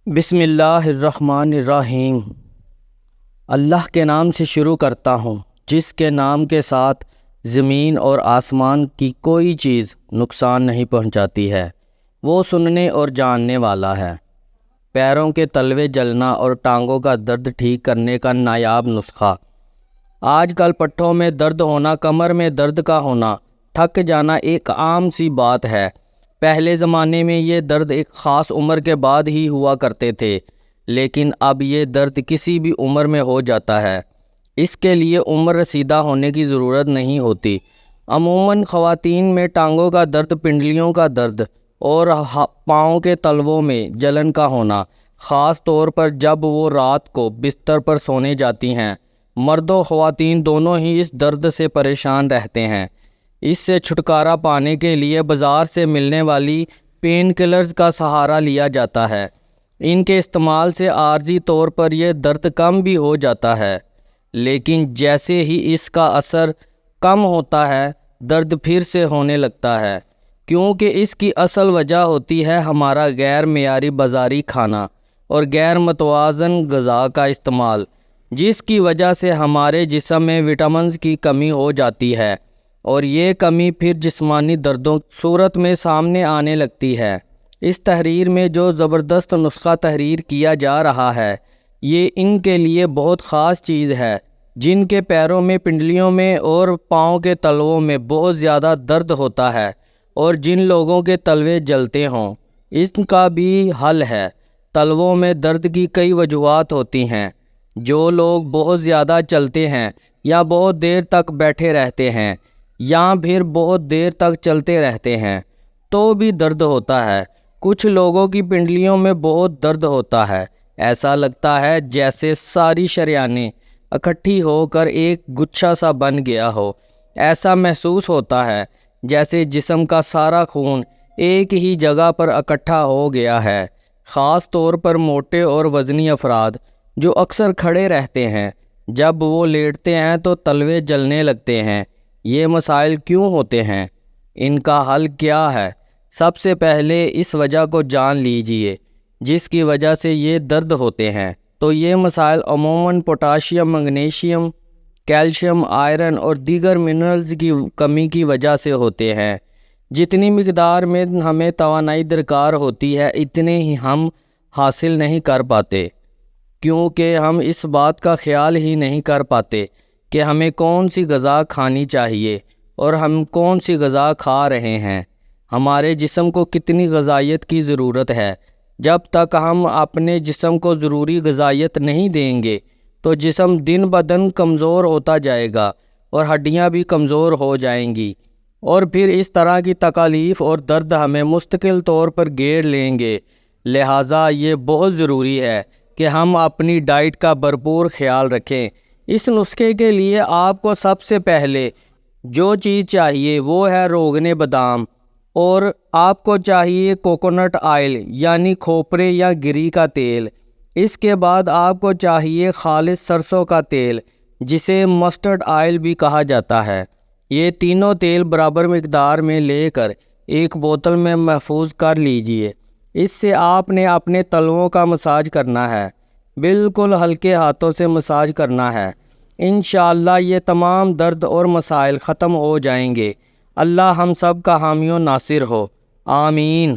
بسم اللہ الرحمن الرحیم۔ اللہ کے نام سے شروع کرتا ہوں جس کے نام کے ساتھ زمین اور آسمان کی کوئی چیز نقصان نہیں پہنچاتی ہے۔ وہ سننے اور جاننے والا ہے۔ پیروں کے تلوے جلنا اور ٹانگوں کا درد ٹھیک کرنے کا نایاب نسخہ۔ آج کل پٹھوں میں درد ہونا، کمر میں درد کا ہونا، تھک جانا ایک عام سی بات ہے۔ پہلے زمانے میں یہ درد ایک خاص عمر کے بعد ہی ہوا کرتے تھے، لیکن اب یہ درد کسی بھی عمر میں ہو جاتا ہے۔ اس کے لیے عمر رسیدہ ہونے کی ضرورت نہیں ہوتی۔ عموماً خواتین میں ٹانگوں کا درد، پنڈلیوں کا درد اور پاؤں کے تلووں میں جلن کا ہونا، خاص طور پر جب وہ رات کو بستر پر سونے جاتی ہیں۔ مرد و خواتین دونوں ہی اس درد سے پریشان رہتے ہیں۔ اس سے چھٹکارا پانے کے لیے بازار سے ملنے والی پین کلرز کا سہارا لیا جاتا ہے۔ ان کے استعمال سے عارضی طور پر یہ درد کم بھی ہو جاتا ہے، لیکن جیسے ہی اس کا اثر کم ہوتا ہے، درد پھر سے ہونے لگتا ہے، کیونکہ اس کی اصل وجہ ہوتی ہے ہمارا غیر معیاری بازاری کھانا اور غیر متوازن غذا کا استعمال، جس کی وجہ سے ہمارے جسم میں وٹامنز کی کمی ہو جاتی ہے، اور یہ کمی پھر جسمانی دردوں صورت میں سامنے آنے لگتی ہے۔ اس تحریر میں جو زبردست نسخہ تحریر کیا جا رہا ہے، یہ ان کے لیے بہت خاص چیز ہے جن کے پیروں میں، پنڈلیوں میں اور پاؤں کے تلووں میں بہت زیادہ درد ہوتا ہے، اور جن لوگوں کے تلوے جلتے ہوں۔ اس کا بھی حل ہے۔ تلووں میں درد کی کئی وجوہات ہوتی ہیں۔ جو لوگ بہت زیادہ چلتے ہیں یا بہت دیر تک بیٹھے رہتے ہیں یا پھر بہت دیر تک چلتے رہتے ہیں تو بھی درد ہوتا ہے۔ کچھ لوگوں کی پنڈلیوں میں بہت درد ہوتا ہے۔ ایسا لگتا ہے جیسے ساری شریانیں اکٹھی ہو کر ایک گچھا سا بن گیا ہو۔ ایسا محسوس ہوتا ہے جیسے جسم کا سارا خون ایک ہی جگہ پر اکٹھا ہو گیا ہے۔ خاص طور پر موٹے اور وزنی افراد جو اکثر کھڑے رہتے ہیں، جب وہ لیٹتے ہیں تو تلوے جلنے لگتے ہیں۔ یہ مسائل کیوں ہوتے ہیں؟ ان کا حل کیا ہے؟ سب سے پہلے اس وجہ کو جان لیجئے جس کی وجہ سے یہ درد ہوتے ہیں۔ تو یہ مسائل عموماً پوٹاشیم، مگنیشیم، کیلشیم، آئرن اور دیگر منرلز کی کمی کی وجہ سے ہوتے ہیں۔ جتنی مقدار میں ہمیں توانائی درکار ہوتی ہے، اتنے ہی ہم حاصل نہیں کر پاتے، کیونکہ ہم اس بات کا خیال ہی نہیں کر پاتے کہ ہمیں کون سی غذا کھانی چاہیے اور ہم کون سی غذا کھا رہے ہیں۔ ہمارے جسم کو کتنی غذائیت کی ضرورت ہے۔ جب تک ہم اپنے جسم کو ضروری غذائیت نہیں دیں گے تو جسم دن بدن کمزور ہوتا جائے گا اور ہڈیاں بھی کمزور ہو جائیں گی، اور پھر اس طرح کی تکالیف اور درد ہمیں مستقل طور پر گھیر لیں گے۔ لہٰذا یہ بہت ضروری ہے کہ ہم اپنی ڈائٹ کا بھرپور خیال رکھیں۔ اس نسخے کے لیے آپ کو سب سے پہلے جو چیز چاہیے وہ ہے روغن بادام، اور آپ کو چاہیے کوکونٹ آئل یعنی کھوپرے یا گری کا تیل۔ اس کے بعد آپ کو چاہیے خالص سرسوں کا تیل، جسے مسٹرڈ آئل بھی کہا جاتا ہے۔ یہ تینوں تیل برابر مقدار میں لے کر ایک بوتل میں محفوظ کر لیجئے۔ اس سے آپ نے اپنے تلووں کا مساج کرنا ہے، بالکل ہلکے ہاتھوں سے مساج کرنا ہے۔ انشاءاللہ یہ تمام درد اور مسائل ختم ہو جائیں گے۔ اللہ ہم سب کا حامی و ناصر ہو، آمین۔